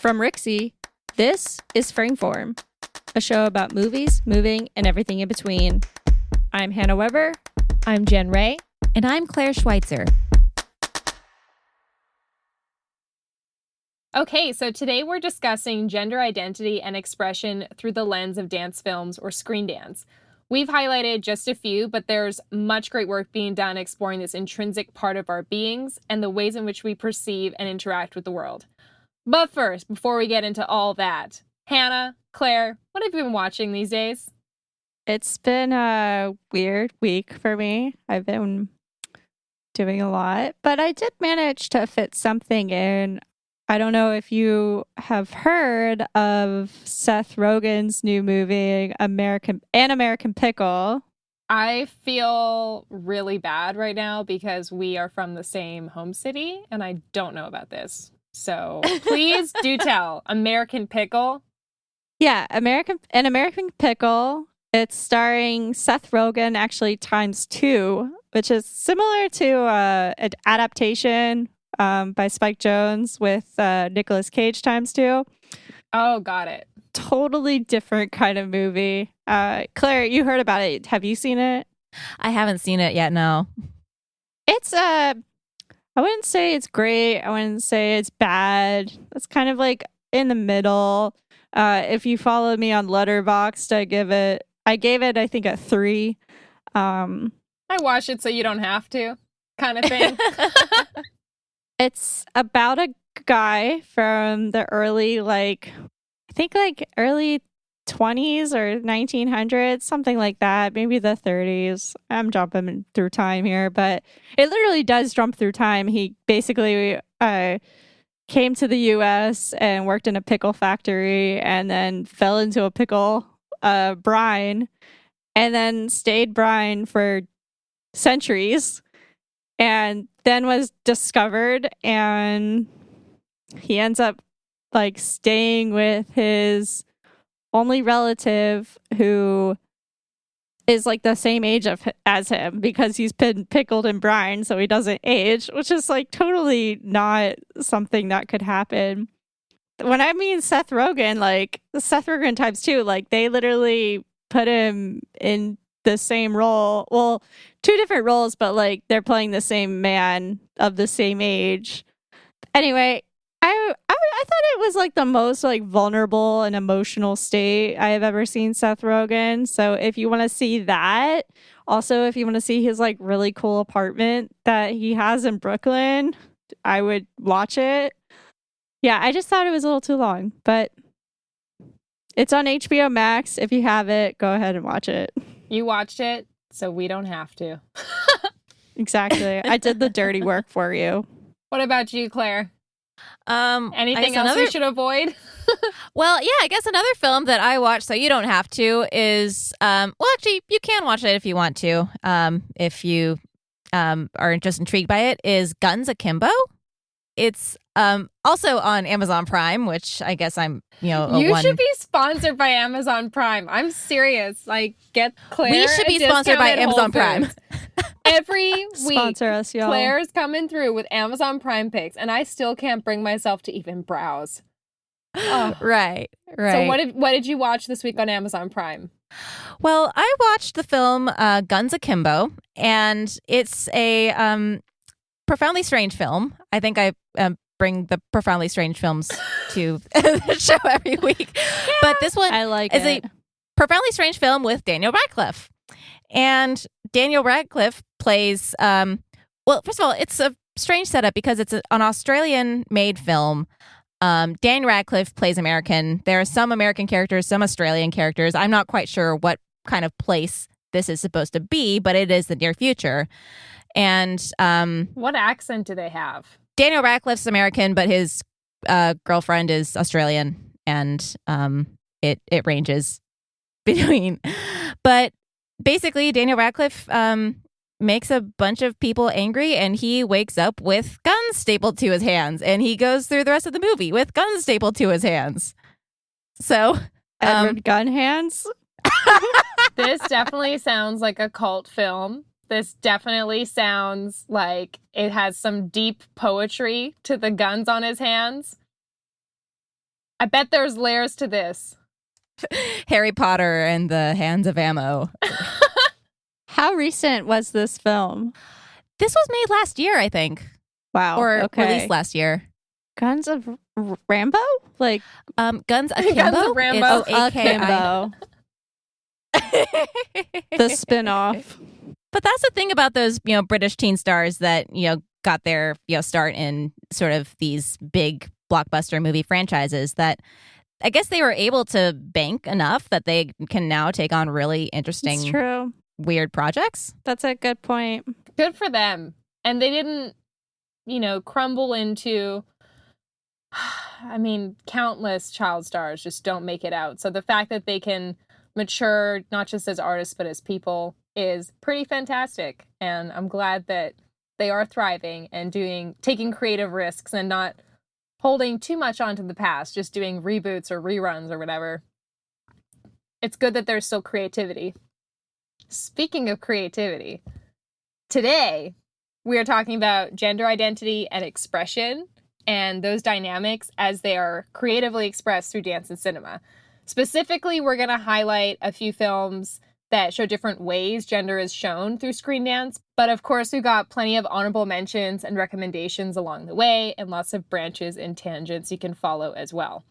From Rixie, this is Frameform, a show about movies, moving, and everything in between. I'm Hannah Weber. I'm Jen Ray. And I'm Claire Schweitzer. Okay, so today we're discussing gender identity and expression through the lens of dance films or screen dance. We've highlighted just a few, but there's much great work being done exploring this intrinsic part of our beings and the ways in which we perceive and interact with the world. But first, before we get into all that, Hannah, Claire, what have you been watching these days? It's been a weird week for me. I've been doing a lot, but I did manage to fit something in. I don't know if you have heard of Seth Rogen's new movie, American Pickle. I feel really bad right now because we are from the same home city and I don't know about this. So please do tell. American Pickle. Yeah, American Pickle. It's starring Seth Rogen, actually ×2, which is similar to an adaptation by Spike Jonze with Nicolas Cage ×2. Oh, got it. Totally different kind of movie. Claire, you heard about it. Have you seen it? I haven't seen it yet, no. It's I wouldn't say it's great. I wouldn't say it's bad. It's kind of like in the middle. If you follow me on Letterboxd, I gave it, I think, a 3. I watch it so you don't have to, kind of thing. It's about a guy from the early, early 20s or 1900s, something like that, maybe the 30s. I'm jumping through time here, but it literally does jump through time. He basically came to the US and worked in a pickle factory and then fell into a pickle brine and then stayed brine for centuries and then was discovered, and he ends up staying with his only relative who is the same age as him because he's been pickled in brine, so he doesn't age, which is totally not something that could happen. When I mean Seth Rogen, Seth Rogen ×2, they literally put him in the same role. Well, 2 different roles, but they're playing the same man of the same age. Anyway, I thought it was the most vulnerable and emotional state I have ever seen Seth Rogen. So if you want to see that, also if you want to see his really cool apartment that he has in Brooklyn, I would watch it. Yeah, I just thought it was a little too long, but it's on HBO Max. If you have it, go ahead and watch it. You watched it, so we don't have to. Exactly. I did the dirty work for you. What about you, Claire? Anything else another... we should avoid? Well, yeah, I guess another film that I watched, so you don't have to, is actually you can watch it if you want to, if you are just intrigued by it, is Guns Akimbo. It's also on Amazon Prime, which I guess I'm you should be sponsored by Amazon Prime. I'm serious. Get Claire. We should be sponsored by Amazon Prime. Every week, sponsor us, y'all. Claire's coming through with Amazon Prime picks, and I still can't bring myself to even browse. Oh. Right. So what did you watch this week on Amazon Prime? Well, I watched the film Guns Akimbo, and it's a profoundly strange film. I think I bring the profoundly strange films to the show every week. Yeah, but this one is a profoundly strange film with Daniel Radcliffe. And Daniel Radcliffe plays, first of all, it's a strange setup because it's an Australian-made film. Dan Radcliffe plays American. There are some American characters, some Australian characters. I'm not quite sure what kind of place this is supposed to be, but it is the near future. And what accent do they have? Daniel Radcliffe's American, but his girlfriend is Australian, and it ranges between. But basically, Daniel Radcliffe makes a bunch of people angry, and he wakes up with guns stapled to his hands, and he goes through the rest of the movie with guns stapled to his hands. So, Edward Gun Hands. This definitely sounds like a cult film. This definitely sounds like it has some deep poetry to the guns on his hands. I bet there's layers to this. Harry Potter and the Hands of Ammo. How recent was this film? This was made last year, I think. Wow. Or okay. released last year. Guns of Rambo? Like Guns Akimbo? Guns of Rambo. It's A-K-I- Akimbo. The spin-off. But that's the thing about those, British teen stars that, got their, start in sort of these big blockbuster movie franchises, that I guess they were able to bank enough that they can now take on really interesting, It's true. weird projects. That's a good point. Good for them. And they didn't, crumble into, countless child stars just don't make it out. So the fact that they can mature, not just as artists, but as people, is pretty fantastic. And I'm glad that they are thriving and taking creative risks and not holding too much onto the past, just doing reboots or reruns or whatever. It's good that there's still creativity. Speaking of creativity, today we are talking about gender identity and expression and those dynamics as they are creatively expressed through dance and cinema. Specifically, we're going to highlight a few films that show different ways gender is shown through screen dance. But of course, we've got plenty of honorable mentions and recommendations along the way, and lots of branches and tangents you can follow as well.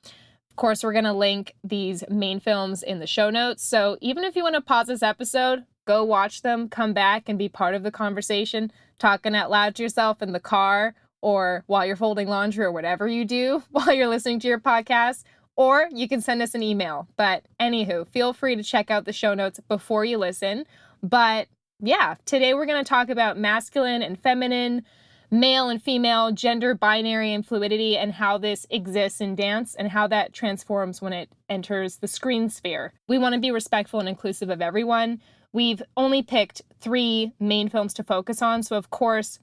Of course, we're going to link these main films in the show notes. So even if you want to pause this episode, go watch them, come back and be part of the conversation, talking out loud to yourself in the car or while you're folding laundry or whatever you do while you're listening to your podcast. Or you can send us an email. But anywho, feel free to check out the show notes before you listen. But yeah, today we're going to talk about masculine and feminine, male and female, gender binary and fluidity, and how this exists in dance and how that transforms when it enters the screen sphere. We want to be respectful and inclusive of everyone. We've only picked 3 main films to focus on. So of course,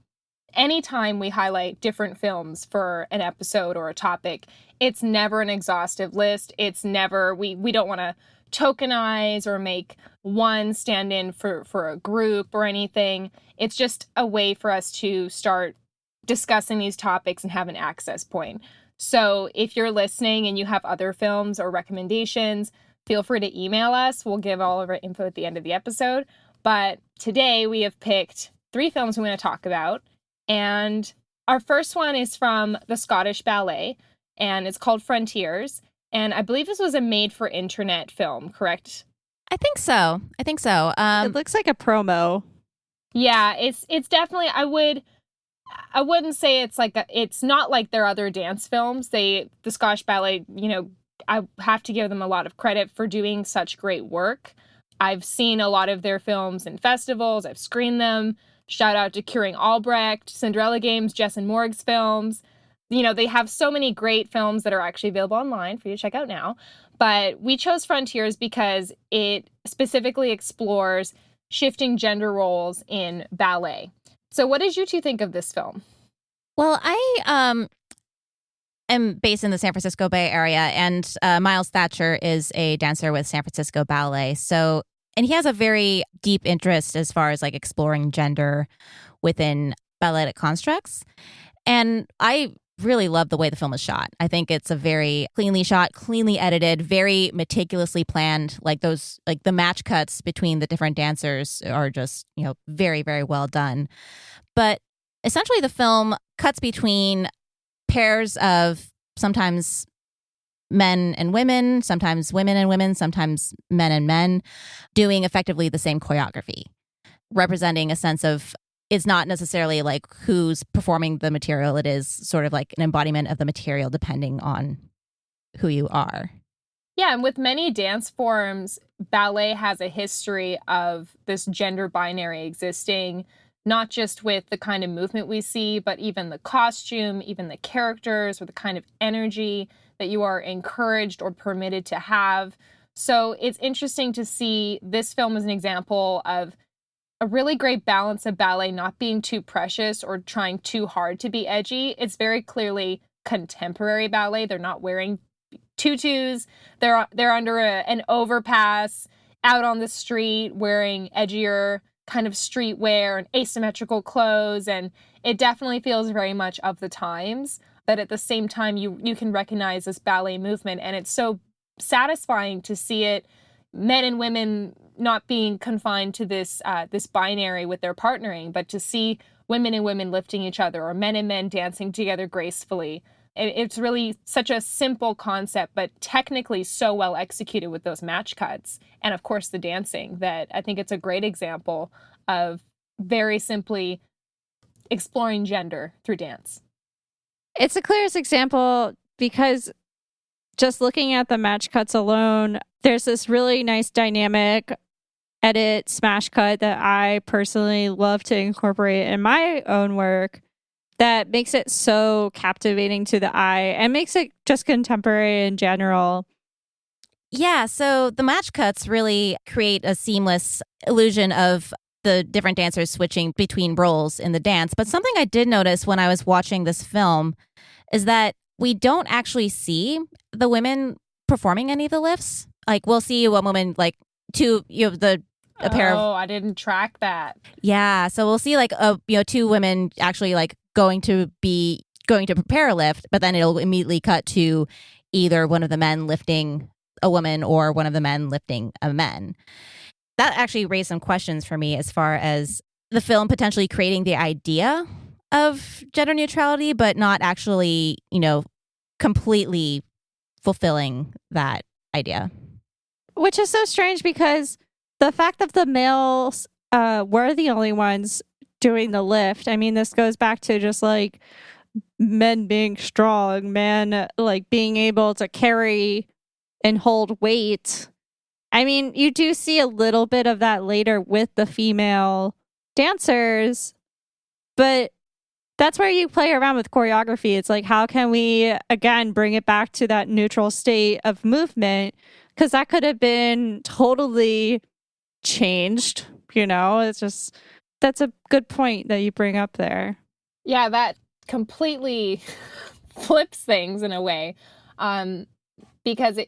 anytime we highlight different films for an episode or a topic, it's never an exhaustive list. It's never, we don't want to tokenize or make one stand in for a group or anything. It's just a way for us to start discussing these topics and have an access point. So if you're listening and you have other films or recommendations, feel free to email us. We'll give all of our info at the end of the episode. But today we have picked 3 films we want to talk about. And our first one is from the Scottish Ballet, and it's called Frontiers. And I believe this was a made-for-internet film, correct? I think so. It looks like a promo. Yeah, it's definitely, I wouldn't say it's not like their other dance films. The Scottish Ballet, I have to give them a lot of credit for doing such great work. I've seen a lot of their films in festivals. I've screened them. Shout out to Curing Albrecht, Cinderella Games, Jess and Morg's films. They have so many great films that are actually available online for you to check out now. But we chose Frontiers because it specifically explores shifting gender roles in ballet. So what did you 2 think of this film? Well, I am based in the San Francisco Bay Area, and Miles Thatcher is a dancer with San Francisco Ballet. And he has a very deep interest as far as exploring gender within balletic constructs. And I really love the way the film is shot. I think it's a very cleanly shot, cleanly edited, very meticulously planned. The match cuts between the different dancers are just, very, very well done. But essentially the film cuts between pairs of sometimes men and women, sometimes women and women, sometimes men and men, doing effectively the same choreography, representing a sense of, it's not necessarily who's performing the material. It is sort of like an embodiment of the material depending on who you are. Yeah, and with many dance forms, ballet has a history of this gender binary existing, not just with the kind of movement we see, but even the costume, even the characters, or the kind of energy that you are encouraged or permitted to have. So it's interesting to see this film as an example of a really great balance of ballet not being too precious or trying too hard to be edgy. It's very clearly contemporary ballet. They're not wearing tutus. They're under an overpass out on the street wearing edgier kind of streetwear and asymmetrical clothes. And it definitely feels very much of the times. that at the same time you can recognize this ballet movement. And it's so satisfying to see it, men and women not being confined to this this binary with their partnering, but to see women and women lifting each other, or men and men dancing together gracefully. It's really such a simple concept, but technically so well executed with those match cuts. And of course, the dancing, that I think it's a great example of very simply exploring gender through dance. It's the clearest example because just looking at the match cuts alone, there's this really nice dynamic edit smash cut that I personally love to incorporate in my own work that makes it so captivating to the eye and makes it just contemporary in general. Yeah, so the match cuts really create a seamless illusion of the different dancers switching between roles in the dance. But something I did notice when I was watching this film is that we don't actually see the women performing any of the lifts. Like, we'll see one woman, like, a pair of... Oh, I didn't track that. Yeah, so we'll see, like, two women actually, like, going to prepare a lift, but then it'll immediately cut to either one of the men lifting a woman or one of the men lifting a man. That actually raised some questions for me as far as the film potentially creating the idea of gender neutrality, but not actually, completely fulfilling that idea. Which is so strange because the fact that the males were the only ones doing the lift. I mean, this goes back to just like men being strong, men like being able to carry and hold weight. I mean, you do see a little bit of that later with the female dancers, but that's where you play around with choreography. It's like, how can we, again, bring it back to that neutral state of movement? Because that could have been totally changed, It's just, that's a good point that you bring up there. Yeah, that completely flips things in a way, because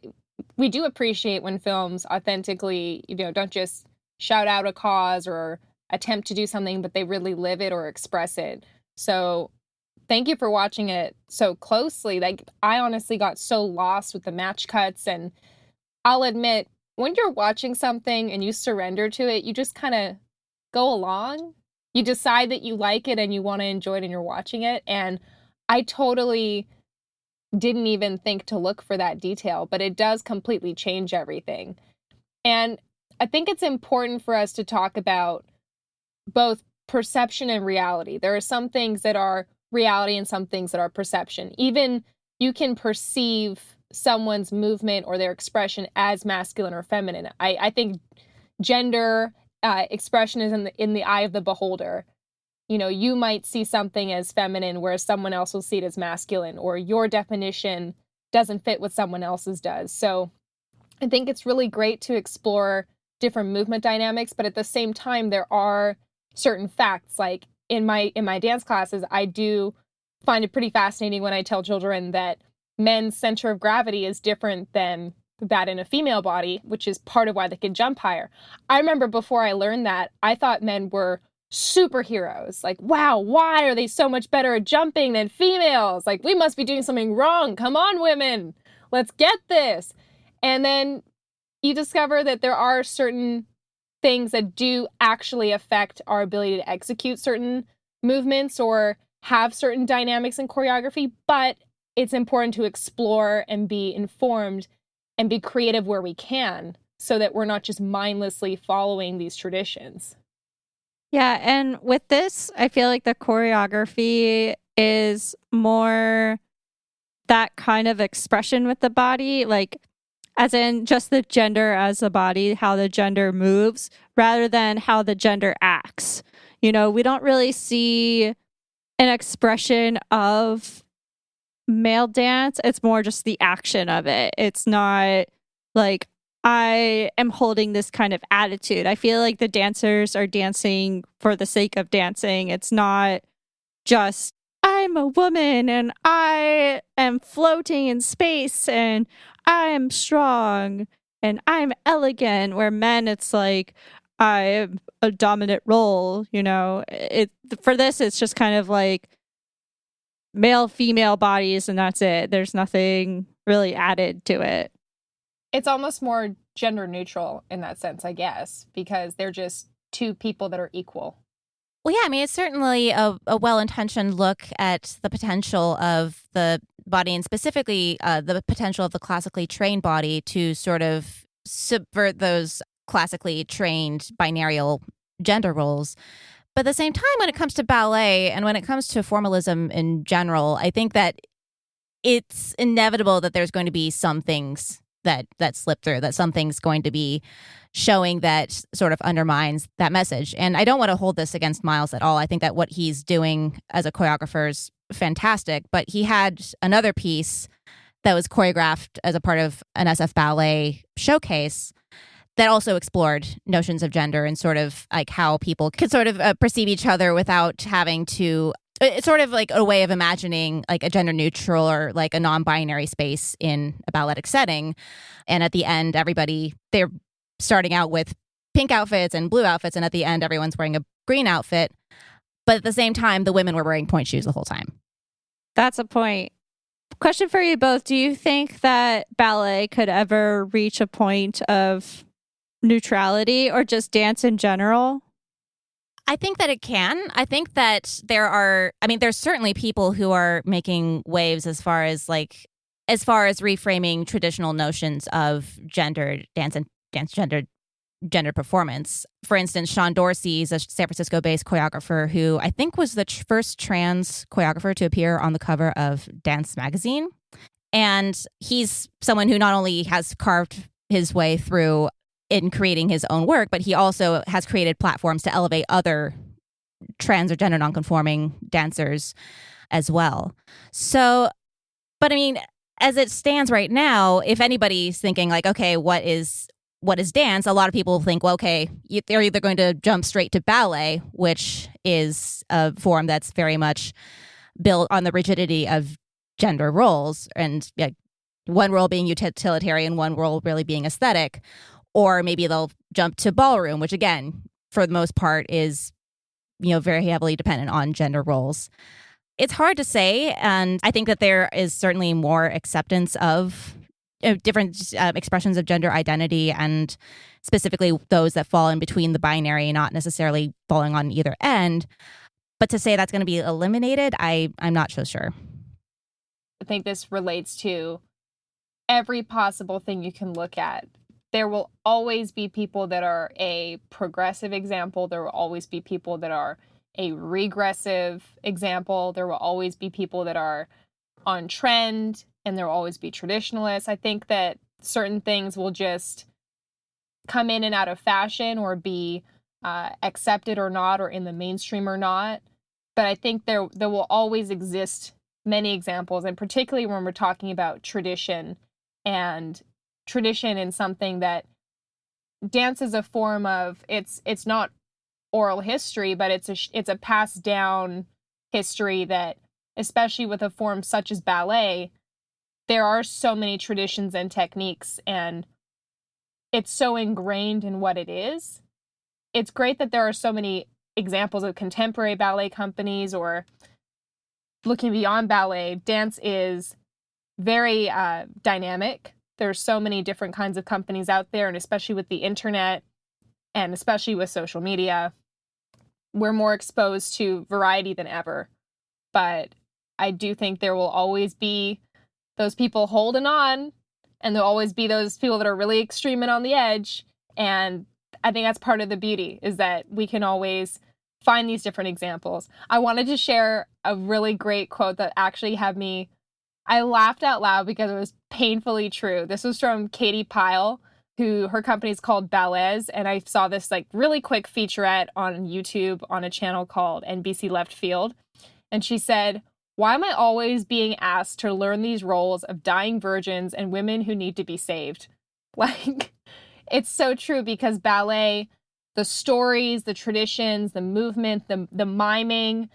we do appreciate when films authentically, don't just shout out a cause or attempt to do something, but they really live it or express it. So thank you for watching it so closely. Like, I honestly got so lost with the match cuts, and I'll admit, when you're watching something and you surrender to it, you just kind of go along. You decide that you like it and you want to enjoy it and you're watching it. And I totally didn't even think to look for that detail, but it does completely change everything. And I think it's important for us to talk about both perception and reality. There are some things that are reality and some things that are perception. Even you can perceive someone's movement or their expression as masculine or feminine. I think gender expression is in the eye of the beholder. You might see something as feminine, whereas someone else will see it as masculine, or your definition doesn't fit what someone else's does. So I think it's really great to explore different movement dynamics, but at the same time, there are certain facts. Like in my dance classes, I do find it pretty fascinating when I tell children that men's center of gravity is different than that in a female body, which is part of why they can jump higher. I remember before I learned that, I thought men were superheroes. Like, wow, why are they so much better at jumping than females? Like, we must be doing something wrong. Come on, women, let's get this. And then you discover that there are certain things that do actually affect our ability to execute certain movements or have certain dynamics in choreography, but it's important to explore and be informed and be creative where we can, so that we're not just mindlessly following these traditions. Yeah, and with this, I feel like the choreography is more that kind of expression with the body, like as in just the gender as the body, how the gender moves, rather than how the gender acts. We don't really see an expression of male dance. It's more just the action of it. It's not like I am holding this kind of attitude. I feel like the dancers are dancing for the sake of dancing. It's not just I'm a woman and I am floating in space and I am strong and I'm elegant, where men, it's like I am a dominant role, For this, it's just kind of like male, female bodies, and that's it. There's nothing really added to it. It's almost more gender neutral in that sense, I guess, because they're just two people that are equal. Well, yeah, I mean, it's certainly a well-intentioned look at the potential of the body, and specifically the potential of the classically trained body to sort of subvert those classically trained binarial gender roles. But at the same time, when it comes to ballet and when it comes to formalism in general, I think that it's inevitable that there's going to be some things that slip through, that something's going to be showing that sort of undermines that message. And I don't want to hold this against Miles at all. I think that what he's doing as a choreographer is fantastic, but he had another piece that was choreographed as a part of an SF ballet showcase that also explored notions of gender and sort of like how people could sort of perceive each other without having to. It's sort of like a way of imagining like a gender neutral or like a non-binary space in a balletic setting. And at the end, they're starting out with pink outfits and blue outfits. And at the end, everyone's wearing a green outfit. But at the same time, the women were wearing pointe shoes the whole time. That's a point. Question for you both. Do you think that ballet could ever reach a point of neutrality, or just dance in general? I think that it can. I think that there's certainly people who are making waves as far as reframing traditional notions of gender dance and gender performance. For instance, Sean Dorsey is a San Francisco-based choreographer who I think was the first trans choreographer to appear on the cover of Dance magazine. And he's someone who not only has carved his way through in creating his own work, but he also has created platforms to elevate other trans or gender nonconforming dancers as well. So, but I mean, as it stands right now, if anybody's thinking like, okay, what is dance? A lot of people think, well, okay, they're either going to jump straight to ballet, which is a form that's very much built on the rigidity of gender roles, and one role being utilitarian, one role really being aesthetic. Or maybe they'll jump to ballroom, which again, for the most part, is very heavily dependent on gender roles. It's hard to say, and I think that there is certainly more acceptance of different expressions of gender identity, and specifically those that fall in between the binary, not necessarily falling on either end. But to say that's going to be eliminated, I'm not so sure. I think this relates to every possible thing you can look at. There will always be people that are a progressive example. There will always be people that are a regressive example. There will always be people that are on trend, and there will always be traditionalists. I think that certain things will just come in and out of fashion, or be accepted or not, or in the mainstream or not. But I think there will always exist many examples, and particularly when we're talking about tradition in something that dance is a form of, it's not oral history, but it's a passed down history that, especially with a form such as ballet, there are so many traditions and techniques, and it's so ingrained in what it is. It's great that there are so many examples of contemporary ballet companies, or looking beyond ballet. Dance is very dynamic. There's so many different kinds of companies out there, and especially with the internet, and especially with social media, we're more exposed to variety than ever. But I do think there will always be those people holding on, and there'll always be those people that are really extreme and on the edge. And I think that's part of the beauty, is that we can always find these different examples. I wanted to share a really great quote that actually had me, I laughed out loud because it was painfully true. This was from Katie Pyle, who her company is called Ballets, and I saw this like really quick featurette on YouTube on a channel called NBC Left Field. And she said, "Why am I always being asked to learn these roles of dying virgins and women who need to be saved?" Like, it's so true, because ballet, the stories, the traditions, the movement, the miming,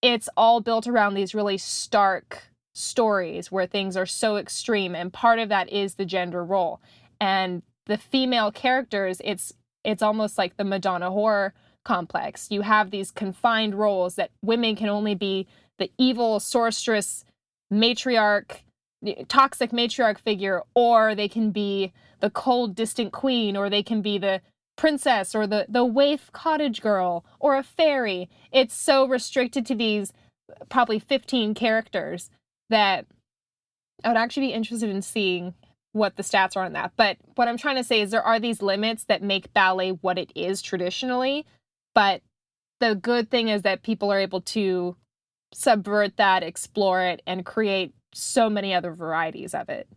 it's all built around these really stark stories where things are so extreme, and part of that is the gender role. And the female characters, it's almost like the Madonna horror complex. You have these confined roles that women can only be the evil sorceress matriarch, toxic matriarch figure, or they can be the cold, distant queen, or they can be the princess, or the waif cottage girl, or a fairy. It's so restricted to these probably 15 characters that I would actually be interested in seeing what the stats are on that. But what I'm trying to say is there are these limits that make ballet what it is traditionally, but the good thing is that people are able to subvert that, explore it, and create so many other varieties of it.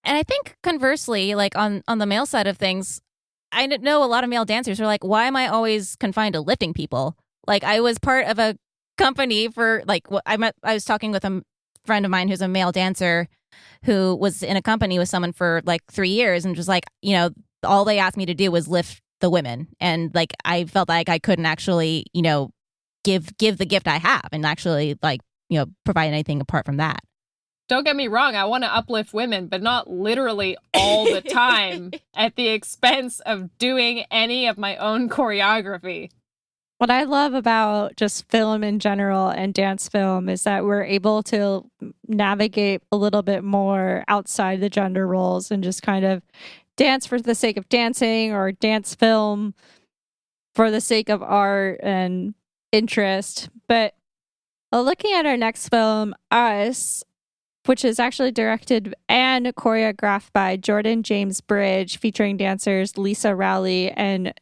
And I think conversely, like on the male side of things, I know a lot of male dancers are like, why am I always confined to lifting people? Like, I was part of a company for like I was talking with a friend of mine who's a male dancer who was in a company with someone for like 3 years and just like, you know, all they asked me to do was lift the women. And like, I felt like I couldn't actually, you know, give the gift I have and actually like, you know, provide anything apart from that. Don't get me wrong, I want to uplift women, but not literally all the time at the expense of doing any of my own choreography. What I love about just film in general and dance film is that we're able to navigate a little bit more outside the gender roles and just kind of dance for the sake of dancing or dance film for the sake of art and interest. But looking at our next film, Us, which is actually directed and choreographed by Jordan James Bridge, featuring dancers Lisa Rowley and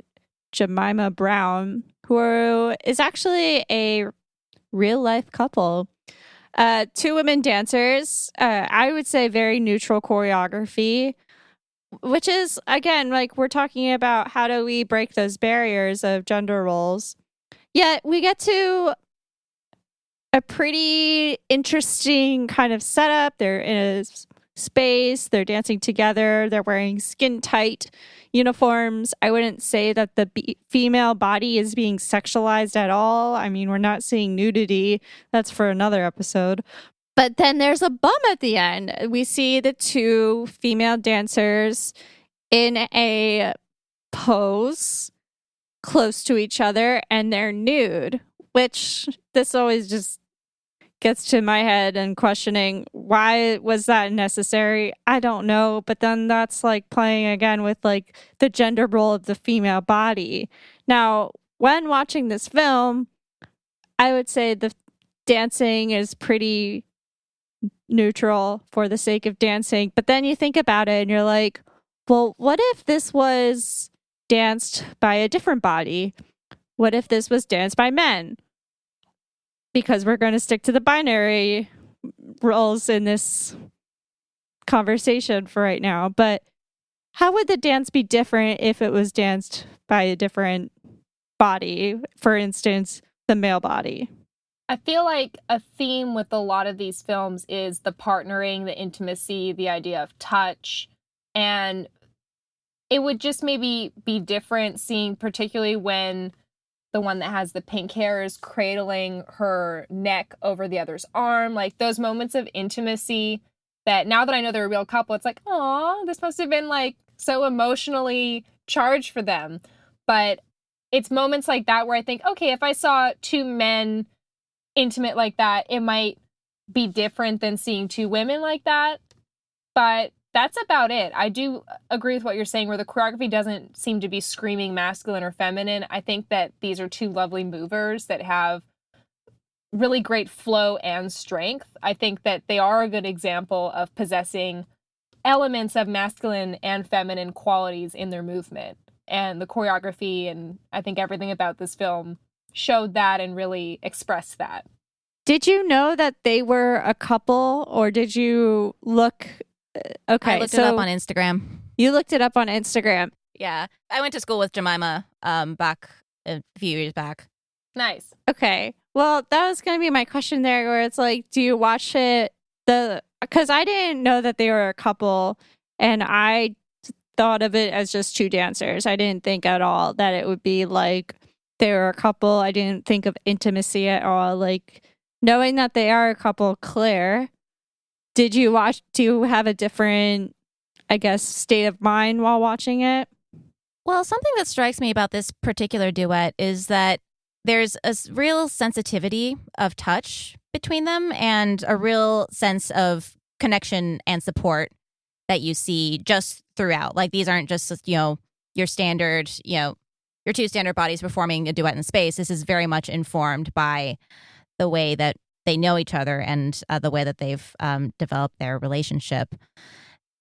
Jemima Brown, who is actually a real-life couple. 2 women dancers, I would say very neutral choreography, which is, again, like we're talking about how do we break those barriers of gender roles. Yet we get to a pretty interesting kind of setup. They're in a space, they're dancing together, they're wearing skin-tight uniforms. I wouldn't say that the female body is being sexualized at all. I mean, we're not seeing nudity. That's for another episode. But then there's a bum at the end. We see the 2 female dancers in a pose close to each other, and they're nude, which this always just gets to my head and questioning, why was that necessary? I don't know. But then that's like playing again with like the gender role of the female body. Now, when watching this film, I would say the dancing is pretty neutral for the sake of dancing. But then you think about it and you're like, well, what if this was danced by a different body? What if this was danced by men? Because we're going to stick to the binary roles in this conversation for right now. But how would the dance be different if it was danced by a different body? For instance, the male body. I feel like a theme with a lot of these films is the partnering, the intimacy, the idea of touch. And it would just maybe be different seeing, particularly when the one that has the pink hair is cradling her neck over the other's arm. Like those moments of intimacy that now that I know they're a real couple, it's like, oh, this must have been like so emotionally charged for them. But it's moments like that where I think, okay, if I saw 2 men intimate like that, it might be different than seeing 2 women like that. But that's about it. I do agree with what you're saying, where the choreography doesn't seem to be screaming masculine or feminine. I think that these are 2 lovely movers that have really great flow and strength. I think that they are a good example of possessing elements of masculine and feminine qualities in their movement. And the choreography and I think everything about this film showed that and really expressed that. Did you know that they were a couple, or did you look... Okay, I looked it up on Instagram. You looked it up on Instagram. Yeah. I went to school with Jemima back a few years back. Nice. Okay. Well, that was going to be my question there, where it's like, do you watch it? Because I didn't know that they were a couple, and I thought of it as just 2 dancers. I didn't think at all that it would be like they were a couple. I didn't think of intimacy at all. Like, knowing that they are a couple, Claire, do you have a different, I guess, state of mind while watching it? Well, something that strikes me about this particular duet is that there's a real sensitivity of touch between them and a real sense of connection and support that you see just throughout. Like, these aren't just, your standard, your two standard bodies performing a duet in space. This is very much informed by the way that they know each other and the way that they've developed their relationship.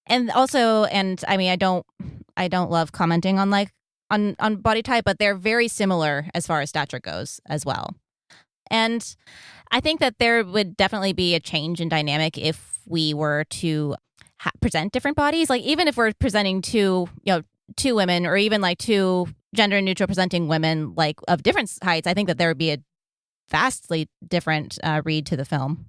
And also, I mean, I don't love commenting on on body type, but they're very similar as far as stature goes as well. And I think that there would definitely be a change in dynamic if we were to present different bodies. Like, even if we're presenting two women, or even like two gender neutral presenting women, like of different heights, I think that there would be a vastly different read to the film.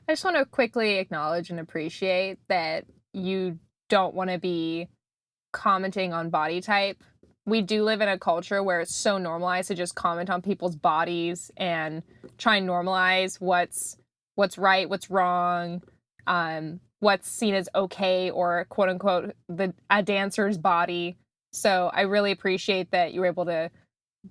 I just want to quickly acknowledge and appreciate that you don't want to be commenting on body type. We do live in a culture where it's so normalized to just comment on people's bodies and try and normalize what's right, what's wrong, what's seen as okay, or quote unquote a dancer's body. So I really appreciate that you were able to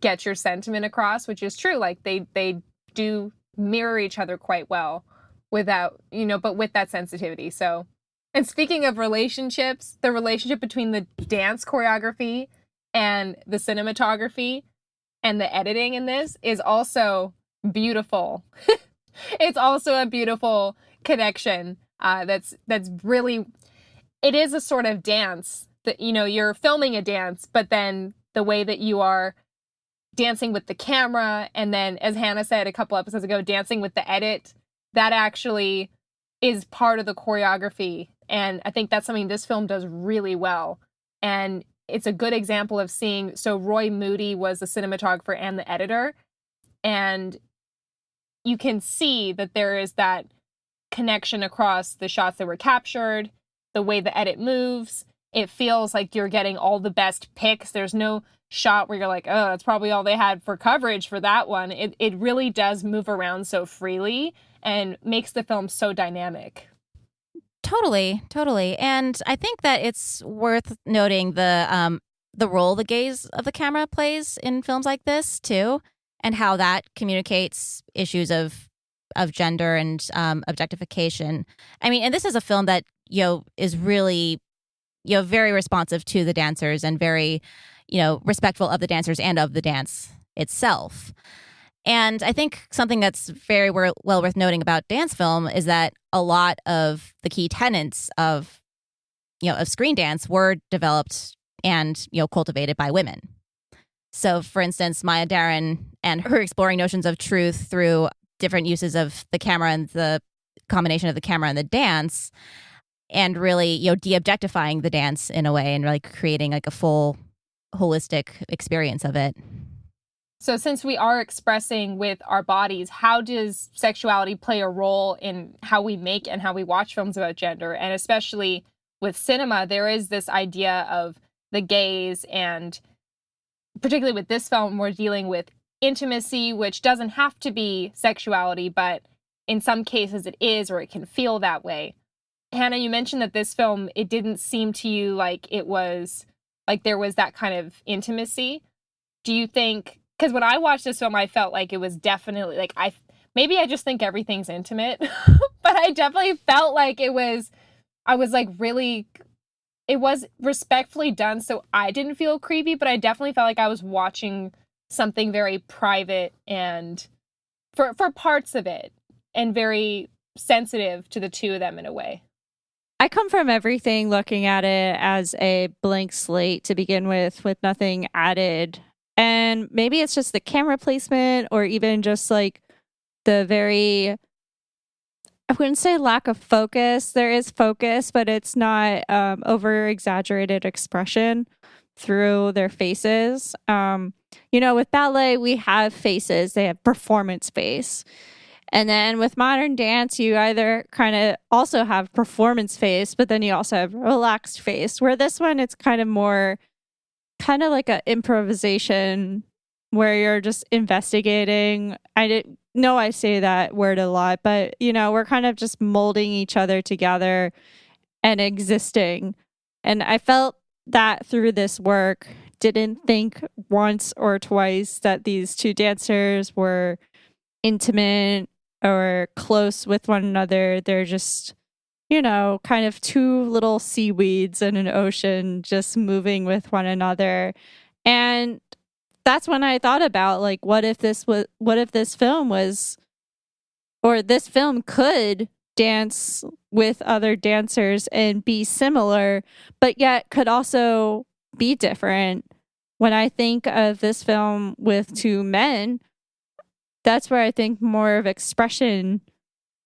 get your sentiment across, which is true. Like, they do mirror each other quite well without, but with that sensitivity. So, and speaking of relationships, the relationship between the dance choreography and the cinematography and the editing in this is also beautiful. It's also a beautiful connection. That's really, it is a sort of dance that, you're filming a dance, but then the way that you are dancing with the camera, and then, as Hannah said a couple episodes ago, dancing with the edit, that actually is part of the choreography. And I think that's something this film does really well. And it's a good example of seeing, so Roy Moody was the cinematographer and the editor, and you can see that there is that connection across the shots that were captured, the way the edit moves. It feels like you're getting all the best picks. There's no shot where you're like, oh, that's probably all they had for coverage for that one. It really does move around so freely and makes the film so dynamic. Totally. And I think that it's worth noting the role the gaze of the camera plays in films like this too, and how that communicates issues of gender and objectification. I mean, and this is a film that is really very responsive to the dancers and very respectful of the dancers and of the dance itself. And I think something that's very well worth noting about dance film is that a lot of the key tenets of screen dance were developed and cultivated by women. So, for instance, Maya Deren and her exploring notions of truth through different uses of the camera and the combination of the camera and the dance, and really de-objectifying the dance in a way and really creating like a full holistic experience of it. So since we are expressing with our bodies, how does sexuality play a role in how we make and how we watch films about gender? And especially with cinema, there is this idea of the gaze, and particularly with this film, we're dealing with intimacy, which doesn't have to be sexuality, but in some cases it is, or it can feel that way. Hannah, you mentioned that this film, it didn't seem to you like it was, like there was that kind of intimacy. Do you think, because when I watched this film, I felt like it was definitely, like, maybe I just think everything's intimate, but I definitely felt like it was respectfully done, so I didn't feel creepy, but I definitely felt like I was watching something very private and for parts of it, and very sensitive to the two of them in a way. I come from everything looking at it as a blank slate to begin with nothing added. And maybe it's just the camera placement, or even just like the very, I wouldn't say lack of focus. There is focus, but it's not over exaggerated expression through their faces. With ballet, we have faces, they have performance face. And then with modern dance, you either kind of also have performance face, but then you also have relaxed face, where this one, it's kind of more kind of like an improvisation where you're just investigating. I didn't know I say that word a lot, but, we're kind of just molding each other together and existing. And I felt that through this work. Didn't think once or twice that these two dancers were intimate or close with one another. They're just, kind of two little seaweeds in an ocean just moving with one another. And that's when I thought about, like, what if this film was, or this film could dance with other dancers and be similar, but yet could also be different. When I think of this film with two men, that's where I think more of expression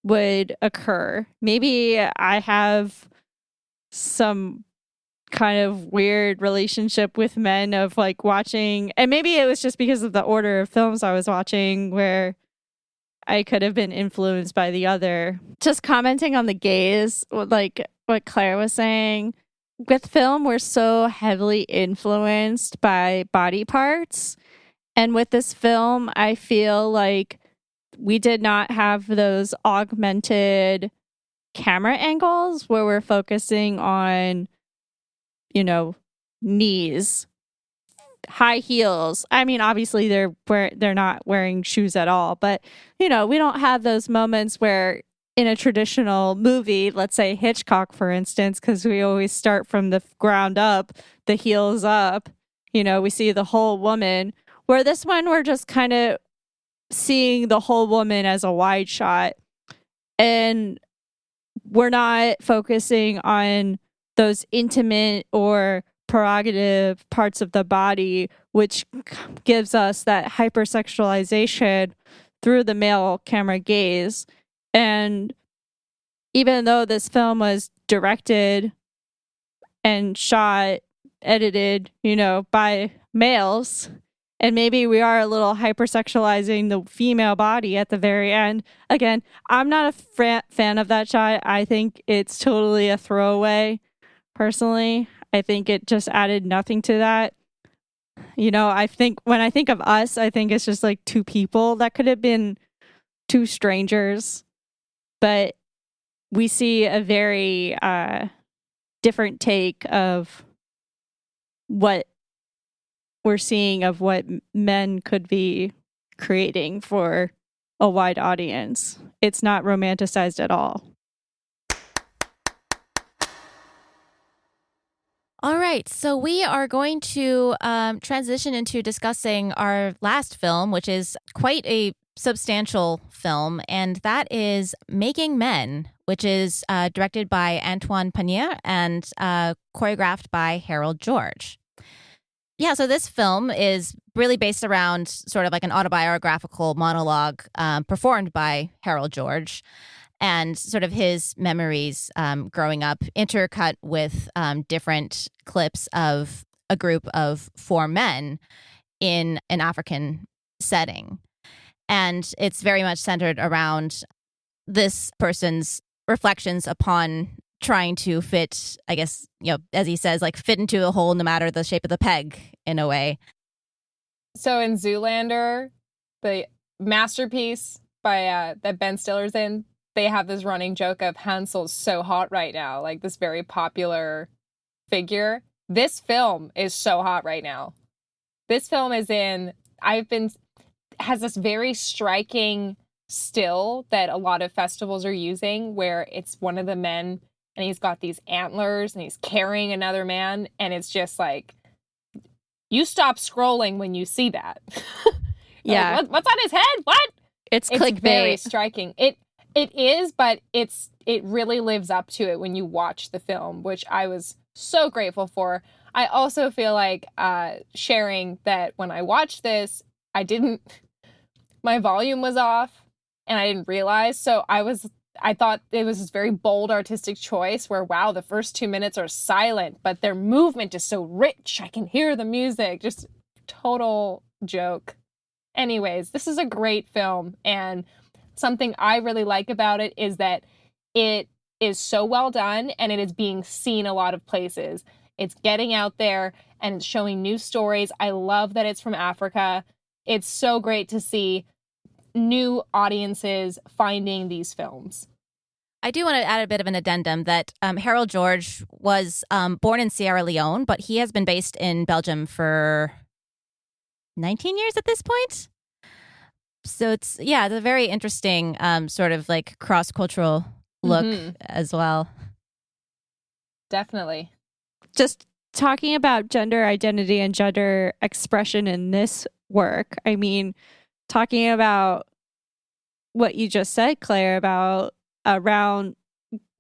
would occur. Maybe I have some kind of weird relationship with men of like watching, and maybe it was just because of the order of films I was watching where I could have been influenced by the other. Just commenting on the gaze, like what Claire was saying, with film, we're so heavily influenced by body parts. And with this film, I feel like we did not have those augmented camera angles where we're focusing on, knees, high heels. I mean, obviously they're not wearing shoes at all, but we don't have those moments where in a traditional movie, let's say Hitchcock, for instance, because we always start from the ground up, the heels up, we see the whole woman, where this one, we're just kind of seeing the whole woman as a wide shot. And we're not focusing on those intimate or prerogative parts of the body, which gives us that hypersexualization through the male camera gaze. And even though this film was directed and shot, edited, by males, and maybe we are a little hypersexualizing the female body at the very end. Again, I'm not a fan of that shot. I think it's totally a throwaway, personally. I think it just added nothing to that. I think when I think of us, I think it's just like two people. That could have been two strangers. But we see a very different take of what we're seeing of what men could be creating for a wide audience. It's not romanticized at all. All right, so we are going to transition into discussing our last film, which is quite a substantial film, and that is Making Men, which is directed by Antoine Panier and choreographed by Harold George. Yeah, so this film is really based around sort of like an autobiographical monologue performed by Harold George and sort of his memories growing up, intercut with different clips of a group of four men in an African setting. And it's very much centered around this person's reflections upon trying to fit, I guess, as he says, like fit into a hole no matter the shape of the peg in a way. So in Zoolander, the masterpiece by that Ben Stiller's in, they have this running joke of Hansel's so hot right now, like this very popular figure. This film is so hot right now. This film is has this very striking still that a lot of festivals are using where it's one of the men and he's got these antlers and he's carrying another man. And it's just like, you stop scrolling when you see that. Yeah. Like, what's on his head? What? It's clickbait. Very striking. It is, but it really lives up to it when you watch the film, which I was so grateful for. I also feel like sharing that when I watched this, my volume was off and I didn't realize. So I thought it was this very bold artistic choice where, wow, the first 2 minutes are silent, but their movement is so rich. I can hear the music. Just total joke. Anyways, this is a great film. And something I really like about it is that it is so well done and it is being seen a lot of places. It's getting out there and it's showing new stories. I love that it's from Africa. It's so great to see new audiences finding these films. I do want to add a bit of an addendum that Harold George was born in Sierra Leone, but he has been based in Belgium for 19 years at this point. So it's a very interesting sort of like cross-cultural look as well. Definitely. Just talking about gender identity and gender expression in this work, I mean, talking about what you just said, Claire, about a round,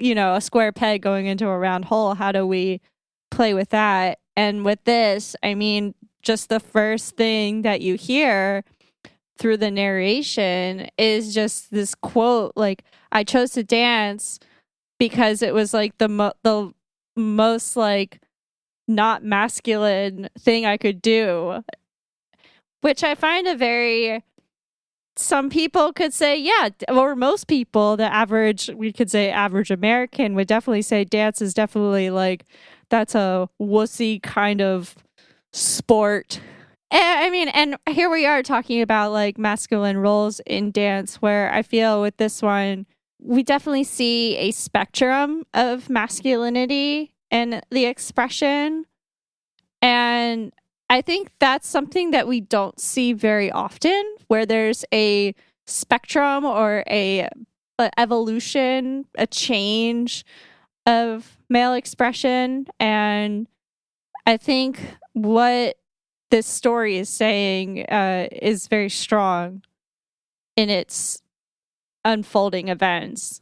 a square peg going into a round hole, how do we play with that? And with this, I mean, just the first thing that you hear through the narration is just this quote, like, I chose to dance because it was like the most like not masculine thing I could do, which I find some people could say, yeah, or most people, we could say average American would definitely say dance is definitely like, that's a wussy kind of sport. And here we are talking about like masculine roles in dance, where I feel with this one, we definitely see a spectrum of masculinity and the expression. And I think that's something that we don't see very often, where there's a spectrum or a evolution, a change of male expression. And I think what this story is saying is very strong in its unfolding events.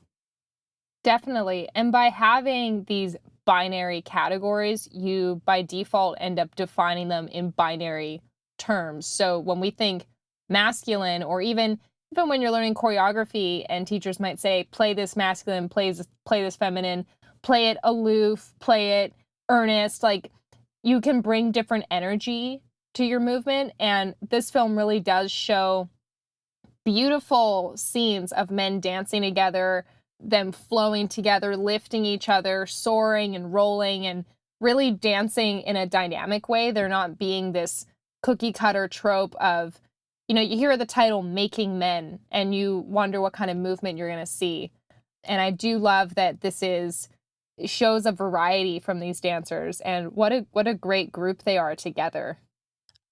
Definitely. And by having these binary categories, you by default end up defining them in binary terms. So when we think masculine, or even when you're learning choreography and teachers might say, play this masculine, play this feminine, play it aloof, play it earnest, like you can bring different energy to your movement. And this film really does show beautiful scenes of men dancing together, them flowing together, lifting each other, soaring and rolling, and really dancing in a dynamic way. They're not being this cookie cutter trope of, you hear the title Making Men and you wonder what kind of movement you're going to see. And I do love that shows a variety from these dancers, and what a great group they are together.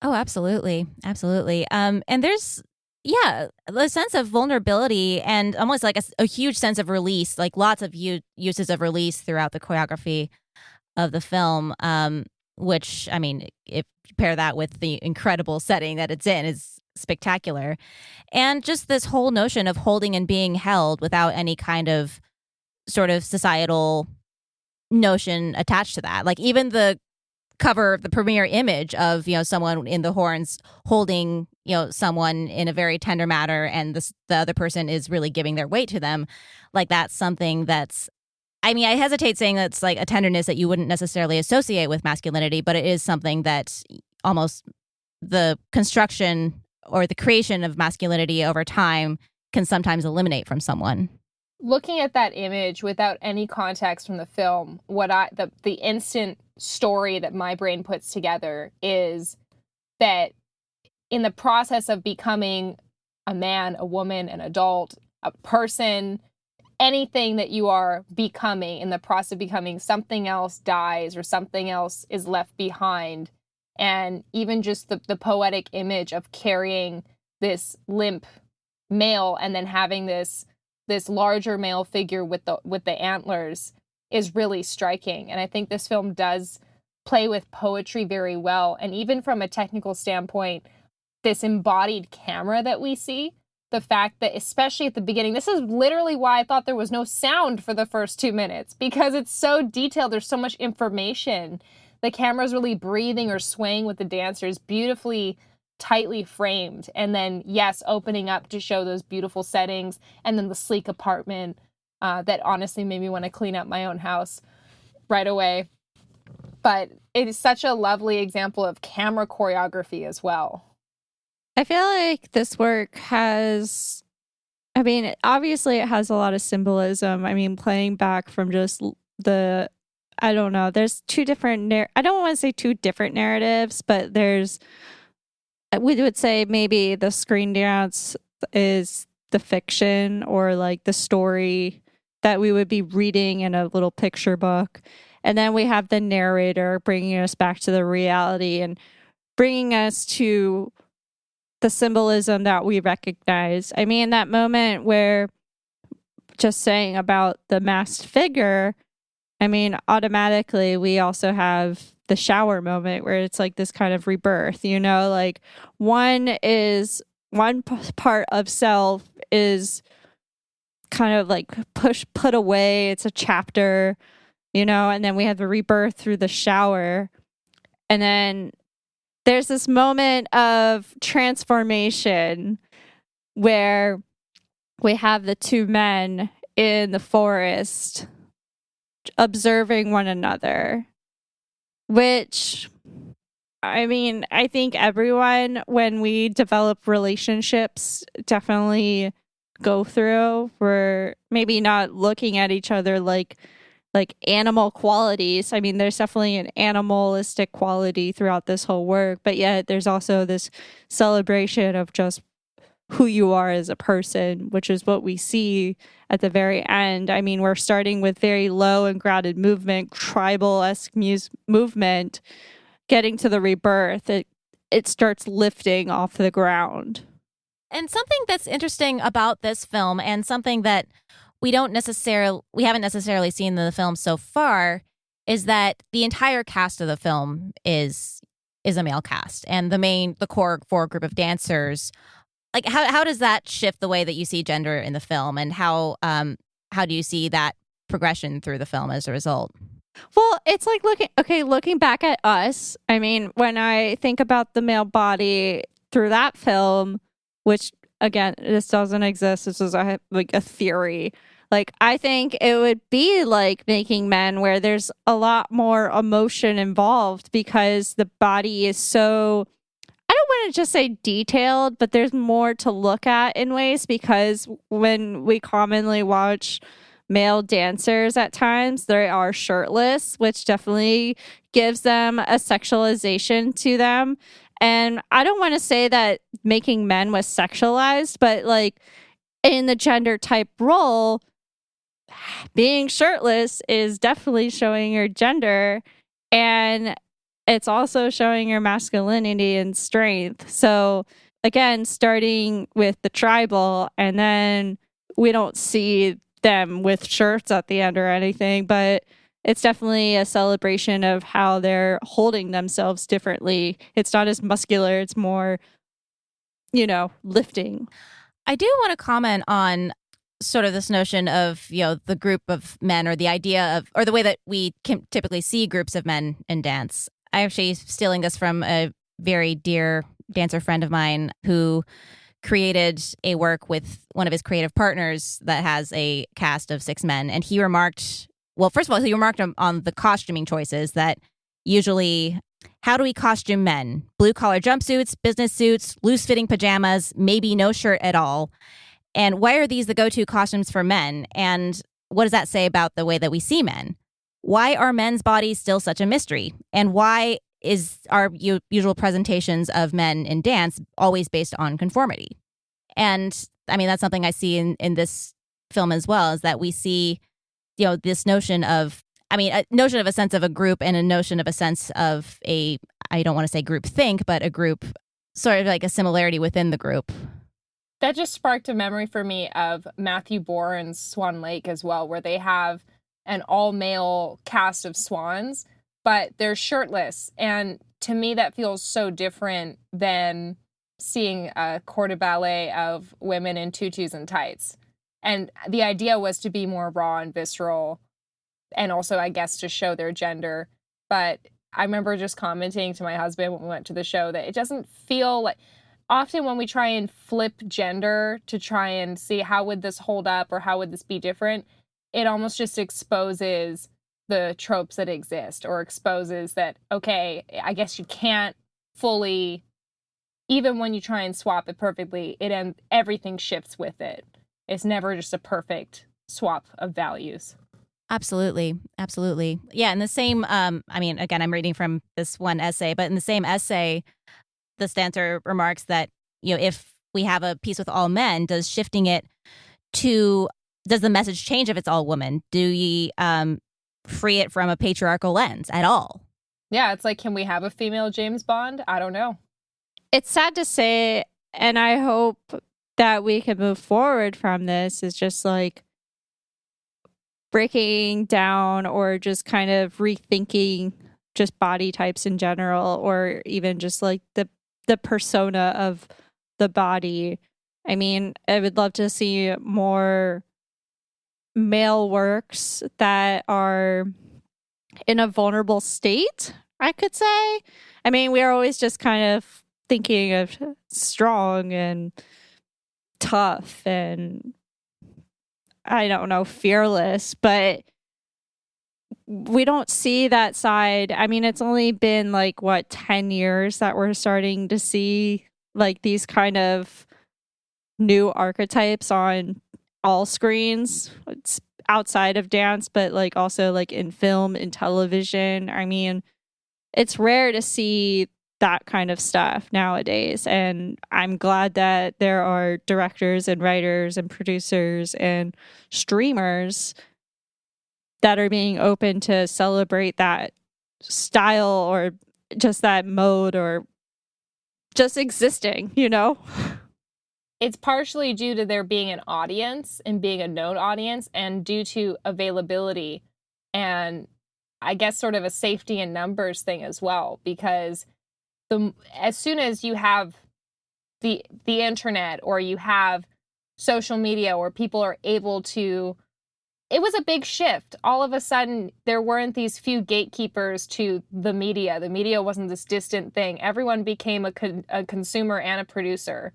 Oh, absolutely. Absolutely. And there's a sense of vulnerability and almost like a huge sense of release, like lots of uses of release throughout the choreography of the film, which, I mean, if you pair that with the incredible setting that it's in, is spectacular. And just this whole notion of holding and being held without any kind of sort of societal notion attached to that. Like even the cover, the premiere image of, someone in the horns holding, someone in a very tender manner, and the other person is really giving their weight to them. Like that's something that's, I mean, I hesitate saying that's like a tenderness that you wouldn't necessarily associate with masculinity, but it is something that almost the construction or the creation of masculinity over time can sometimes eliminate from someone. Looking at that image without any context from the film, the instant story that my brain puts together is that in the process of becoming a man, a woman, an adult, a person, anything that you are becoming, in the process of becoming, something else dies or something else is left behind. And even just the poetic image of carrying this limp male and then having this larger male figure with the antlers is really striking. And I think this film does play with poetry very well. And even from a technical standpoint, this embodied camera that we see, the fact that, especially at the beginning, this is literally why I thought there was no sound for the first 2 minutes, because it's so detailed. There's so much information. The camera's really breathing or swaying with the dancers, beautifully tightly framed, and then opening up to show those beautiful settings, and then the sleek apartment that honestly made me want to clean up my own house right away. But it is such a lovely example of camera choreography as well. I feel like this work has, I mean, obviously it has a lot of symbolism. I mean, playing back from just I don't know, there's two different, I don't want to say two different narratives, but we would say maybe the screen dance is the fiction or like the story that we would be reading in a little picture book. And then we have the narrator bringing us back to the reality and bringing us to the symbolism that we recognize. I mean, that moment where just saying about the masked figure, I mean, automatically we also have the shower moment where it's like this kind of rebirth, you know, like one part of self is kind of like put away. It's a chapter, you know, and then we have the rebirth through the shower. And then there's this moment of transformation where we have the two men in the forest observing one another, which, I mean, I think everyone, when we develop relationships, definitely go through. We're maybe not looking at each other like animal qualities. I mean, there's definitely an animalistic quality throughout this whole work, but yet there's also this celebration of just who you are as a person, which is what we see at the very end. I mean, we're starting with very low and grounded movement, tribal-esque movement, getting to the rebirth. It starts lifting off the ground. And something that's interesting about this film, and something that we haven't necessarily seen in the film so far, is that the entire cast of the film is a male cast, and the core group of dancers. Like, how does that shift the way that you see gender in the film, and how do you see that progression through the film as a result? Well, it's like looking back at us. I mean, when I think about the male body through that film, which again, this doesn't exist. This is a theory. Like, I think it would be like Making Men, where there's a lot more emotion involved because the body is so, I don't want to just say detailed, but there's more to look at in ways, because when we commonly watch male dancers at times, they are shirtless, which definitely gives them a sexualization to them. And I don't want to say that Making Men was sexualized, but like in the gender type role, being shirtless is definitely showing your gender, and it's also showing your masculinity and strength. So again, starting with the tribal, and then we don't see them with shirts at the end or anything, but it's definitely a celebration of how they're holding themselves differently. It's not as muscular, it's more, lifting. I do want to comment on sort of this notion of, the group of men, or the idea of, or the way that we can typically see groups of men in dance. I'm actually stealing this from a very dear dancer friend of mine who created a work with one of his creative partners that has a cast of 6 men. And he remarked, well, first of all, he remarked on the costuming choices that usually, how do we costume men? Blue-collar jumpsuits, business suits, loose-fitting pajamas, maybe no shirt at all. And why are these the go-to costumes for men? And what does that say about the way that we see men? Why are men's bodies still such a mystery? And why is our usual presentations of men in dance always based on conformity? And I mean, that's something I see in this film as well, is that we see, this notion of, a sense of a group, and a notion of a sense of I don't want to say group think, but a group, sort of like a similarity within the group. That just sparked a memory for me of Matthew Bourne's Swan Lake as well, where they have an all-male cast of swans, but they're shirtless. And to me, that feels so different than seeing a corps de ballet of women in tutus and tights. And the idea was to be more raw and visceral, and also, I guess, to show their gender. But I remember just commenting to my husband when we went to the show that it doesn't feel like, often when we try and flip gender to try and see how would this hold up or how would this be different, it almost just exposes the tropes that exist, or exposes that, okay, I guess you can't fully, even when you try and swap it perfectly, everything shifts with it. It's never just a perfect swap of values. Absolutely. Absolutely. Yeah. In the same, again, I'm reading from this one essay, but in the same essay, the dancer remarks that, if we have a piece with all men, does the message change if it's all women? Do you free it from a patriarchal lens at all? Yeah, it's like, can we have a female James Bond? I don't know. It's sad to say, And I hope that we can move forward from this is just like breaking down or just kind of rethinking just body types in general, or even just like the persona of the body. I mean, I would love to see more male works that are in a vulnerable state, I could say. I mean, we are always just kind of thinking of strong and tough and, I don't know, fearless, but we don't see that side. I mean, it's only been like, 10 years that we're starting to see like these kind of new archetypes on all screens. It's outside of dance, but like also like in film and television. I mean, it's rare to see that kind of stuff nowadays. And I'm glad that there are directors and writers and producers and streamers that are being open to celebrate that style or just that mode or just existing, you know? It's partially due to there being an audience and being a known audience, and due to availability and I guess sort of a safety in numbers thing as well, because as soon as you have the internet or you have social media or people are able to, it was a big shift. All of a sudden, there weren't these few gatekeepers to the media. The media wasn't this distant thing. Everyone became a consumer and a producer.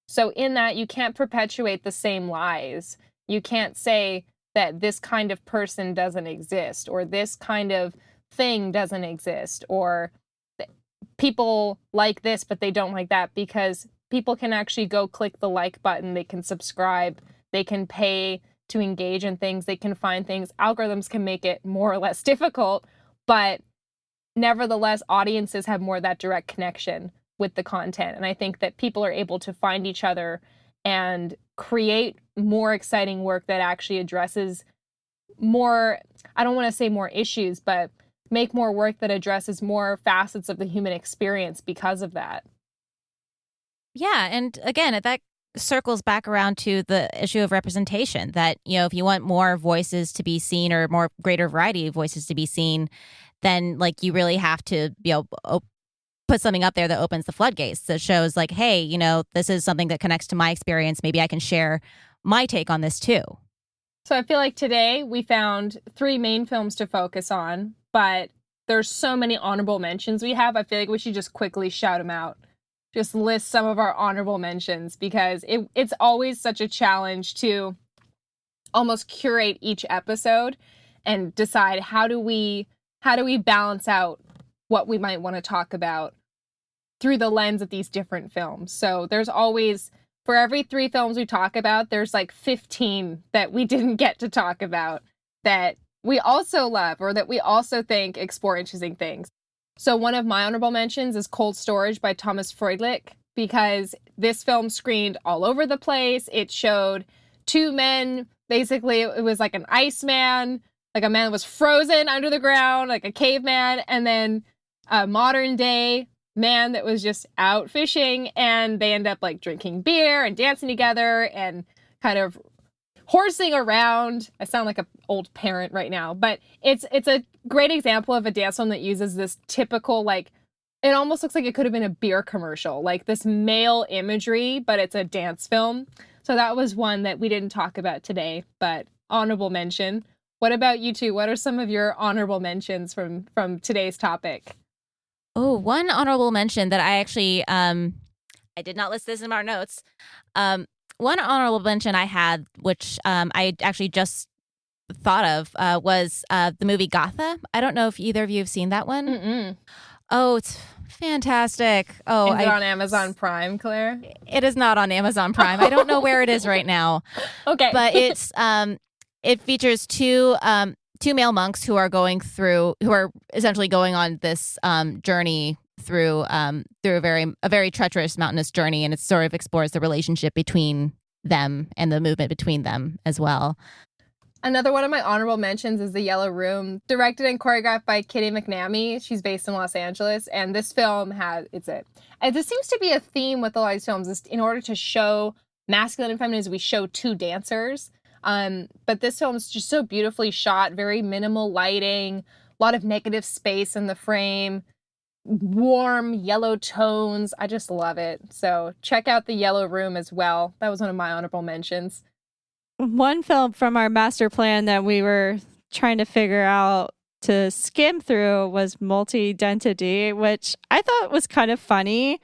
So in that, you can't perpetuate the same lies. You can't say that this kind of person doesn't exist, or this kind of thing doesn't exist, or people like this, but they don't like that, because people can actually go click the like button. They can subscribe. They can pay to engage in things. They can find things. Algorithms can make it more or less difficult, but nevertheless, audiences have more of that direct connection with the content. And I think that people are able to find each other and create more exciting work that actually addresses more, I don't want to say more issues, but make more work that addresses more facets of the human experience because of that. Yeah, and again, that circles back around to the issue of representation, that, you know, if you want more voices to be seen or more greater variety of voices to be seen, then like you really have to, you know, put something up there that opens the floodgates, that shows like, hey, you know, this is something that connects to my experience. Maybe I can share my take on this too. So I feel like today we found 3 main films to focus on, but there's so many honorable mentions we have. I feel like we should just quickly shout them out. Just list some of our honorable mentions, because it's always such a challenge to almost curate each episode and decide how do we balance out what we might want to talk about through the lens of these different films. So there's always, for every 3 films we talk about, there's like 15 that we didn't get to talk about that we also love, or that we also think explore interesting things. So one of my honorable mentions is Cold Storage by Thomas Freudlich, because this film screened all over the place. It showed 2 men, basically it was like an iceman, like a man that was frozen under the ground, like a caveman, and then a modern day man that was just out fishing, and they end up like drinking beer and dancing together and kind of horsing around. I sound like an old parent right now, but it's a great example of a dance film that uses this typical, like, it almost looks like it could have been a beer commercial, like this male imagery, but it's a dance film. So that was one that we didn't talk about today, but honorable mention. What about you two? What are some of your honorable mentions from today's topic? Oh, one honorable mention that I actually, I did not list this in our notes. One honorable mention I had, which I actually just thought of, was the movie Gotha. I don't know if either of you have seen that one. Mm-mm. Oh, it's fantastic. Oh, is it on Amazon Prime, Claire? It is not on Amazon Prime. I don't know where it is right now. Okay, but it's it features two male monks who are essentially going on this journey through a very treacherous mountainous journey, and it sort of explores the relationship between them and the movement between them as well. Another one of my honorable mentions is The Yellow Room, directed and choreographed by Kitty McNamee. She's based in Los Angeles, and this film this seems to be a theme with a lot of these films. Is in order to show masculine and feminine, we show two dancers. But this film is just so beautifully shot, very minimal lighting, a lot of negative space in the frame, warm yellow tones. I just love it. So check out The Yellow Room as well. That was one of my honorable mentions. One film from our master plan that we were trying to figure out to skim through was Multi-Identity, which I thought was kind of funny.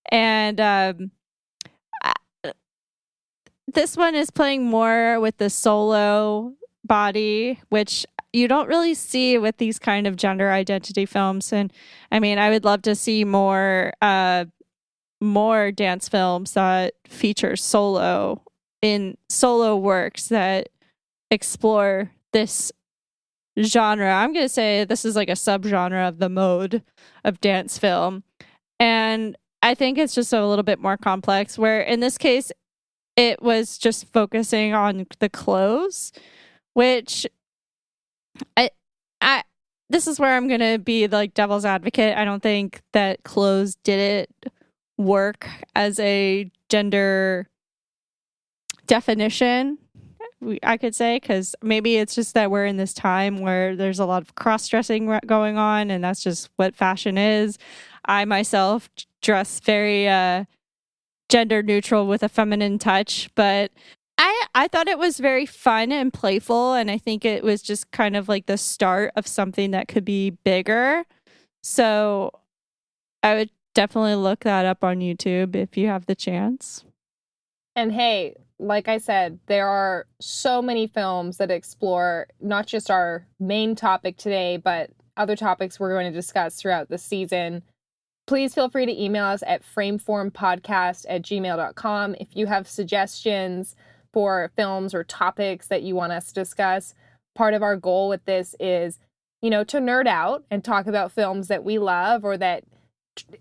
And this one is playing more with the solo body, which you don't really see with these kind of gender identity films. And I mean, I would love to see more dance films that feature solo works that explore this genre. I'm going to say this is like a subgenre of the mode of dance film. And I think it's just a little bit more complex, where in this case, it was just focusing on the clothes, which this is where I'm going to be like devil's advocate. I don't think that clothes didn't work as a gender definition, I could say, because maybe it's just that we're in this time where there's a lot of cross-dressing going on, and that's just what fashion is. I myself dress very gender neutral with a feminine touch, but I thought it was very fun and playful, and I think it was just kind of like the start of something that could be bigger. So I would definitely look that up on YouTube if you have the chance. And hey, like I said, there are so many films that explore not just our main topic today, but other topics we're going to discuss throughout the season. Please feel free to email us at frameformpodcast@gmail.com if you have suggestions for films or topics that you want us to discuss. Part of our goal with this is, to nerd out and talk about films that we love or that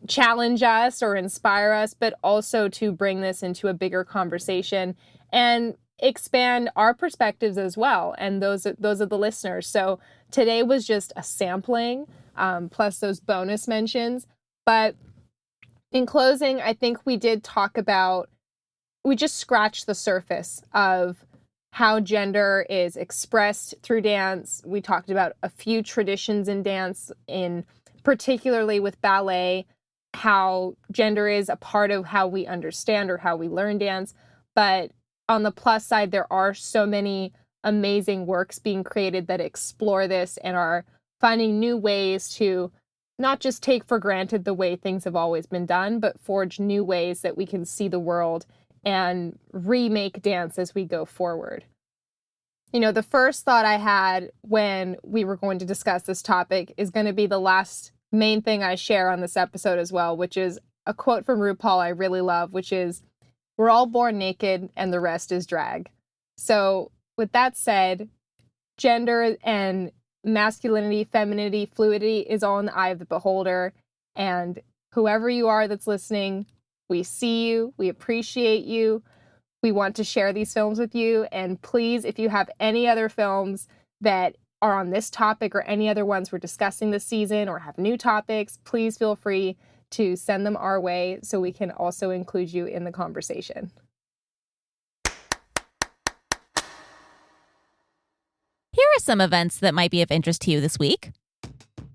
challenge us or inspire us, but also to bring this into a bigger conversation and expand our perspectives as well, and those of the listeners. So today was just a sampling, plus those bonus mentions. But in closing, I think we just scratched the surface of how gender is expressed through dance. We talked about a few traditions in dance, particularly with ballet, how gender is a part of how we understand or how we learn dance. But on the plus side, there are so many amazing works being created that explore this and are finding new ways to not just take for granted the way things have always been done, but forge new ways that we can see the world and remake dance as we go forward. The first thought I had when we were going to discuss this topic is going to be the last main thing I share on this episode as well, which is a quote from RuPaul I really love, which is, "We're all born naked and the rest is drag." So with that said, gender and masculinity, femininity, fluidity is all in the eye of the beholder. And whoever you are that's listening, we see you, we appreciate you, we want to share these films with you. And please, if you have any other films that are on this topic or any other ones we're discussing this season or have new topics, please feel free to send them our way so we can also include you in the conversation. Here are some events that might be of interest to you this week.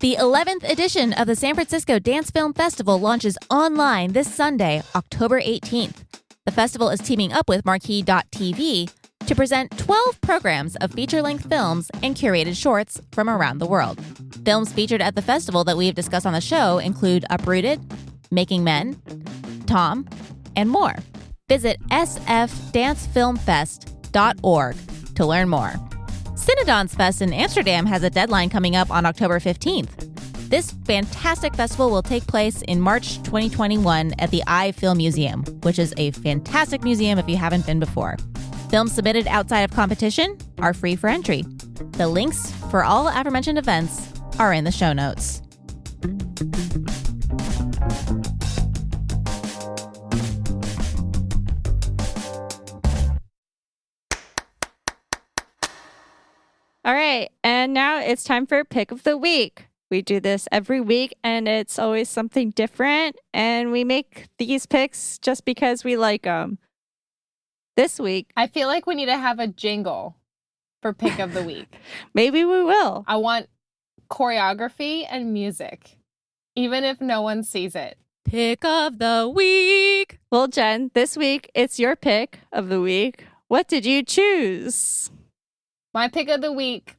The 11th edition of the San Francisco Dance Film Festival launches online this Sunday, October 18th. The festival is teaming up with Marquee.tv to present 12 programs of feature-length films and curated shorts from around the world. Films featured at the festival that we have discussed on the show include Uprooted, Making Men, Tom, and more. Visit sfdancefilmfest.org to learn more. Cinedance Fest in Amsterdam has a deadline coming up on October 15th. This fantastic festival will take place in March 2021 at the iFilm Museum, which is a fantastic museum if you haven't been before. Films submitted outside of competition are free for entry. The links for all aforementioned events are in the show notes. All right. And now it's time for Pick of the Week. We do this every week, and it's always something different. And we make these picks just because we like them. This week, I feel like we need to have a jingle for Pick of the Week. maybe we will. I want choreography and music, even if no one sees it. Pick of the week. Well, Jen, this week, it's your pick of the week. What did you choose? My pick of the week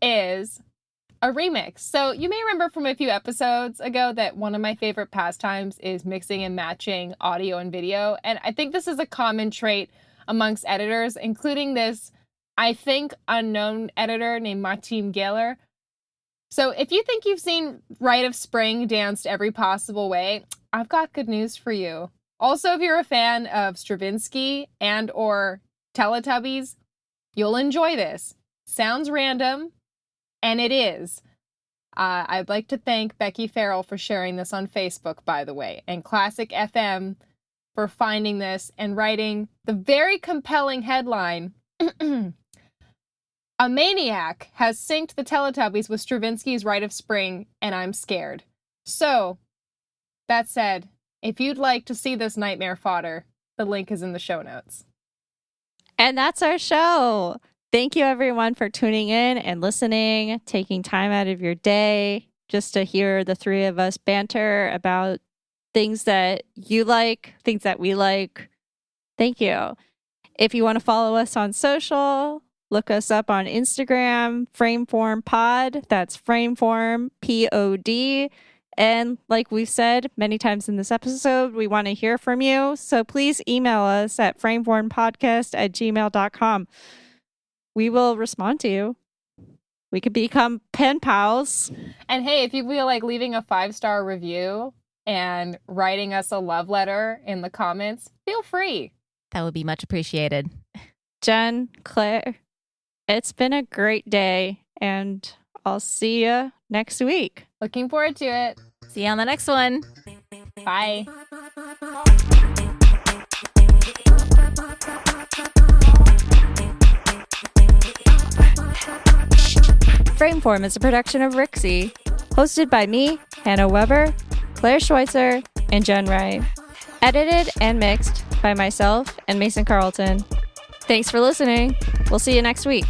is a remix. So you may remember from a few episodes ago that one of my favorite pastimes is mixing and matching audio and video. And I think this is a common trait amongst editors, including this, I think, unknown editor named Martin Geller. So if you think you've seen Rite of Spring danced every possible way, I've got good news for you. Also, if you're a fan of Stravinsky and or Teletubbies, you'll enjoy this. Sounds random, and it is. I'd like to thank Becky Farrell for sharing this on Facebook, by the way, and Classic FM for finding this and writing the very compelling headline, "A maniac has synced the Teletubbies with Stravinsky's Rite of Spring, and I'm scared." So, that said, if you'd like to see this nightmare fodder, the link is in the show notes. And that's our show. Thank you, everyone, for tuning in and listening, taking time out of your day just to hear the three of us banter about things that you like, things that we like. Thank you. If you want to follow us on social, look us up on Instagram, Frameform Pod. That's Frameform POD. And like we've said many times in this episode, we want to hear from you. So please email us at frameformpodcast@gmail.com. We will respond to you. We could become pen pals. And hey, if you feel like leaving a 5-star review and writing us a love letter in the comments, feel free. That would be much appreciated. Jen, Claire, it's been a great day, and I'll see you next week. Looking forward to it. See you on the next one. Bye. Frameform is a production of Rixie, hosted by me, Hannah Weber, Claire Schweitzer, and Jen Wright. Edited and mixed by myself and Mason Carlton. Thanks for listening. We'll see you next week.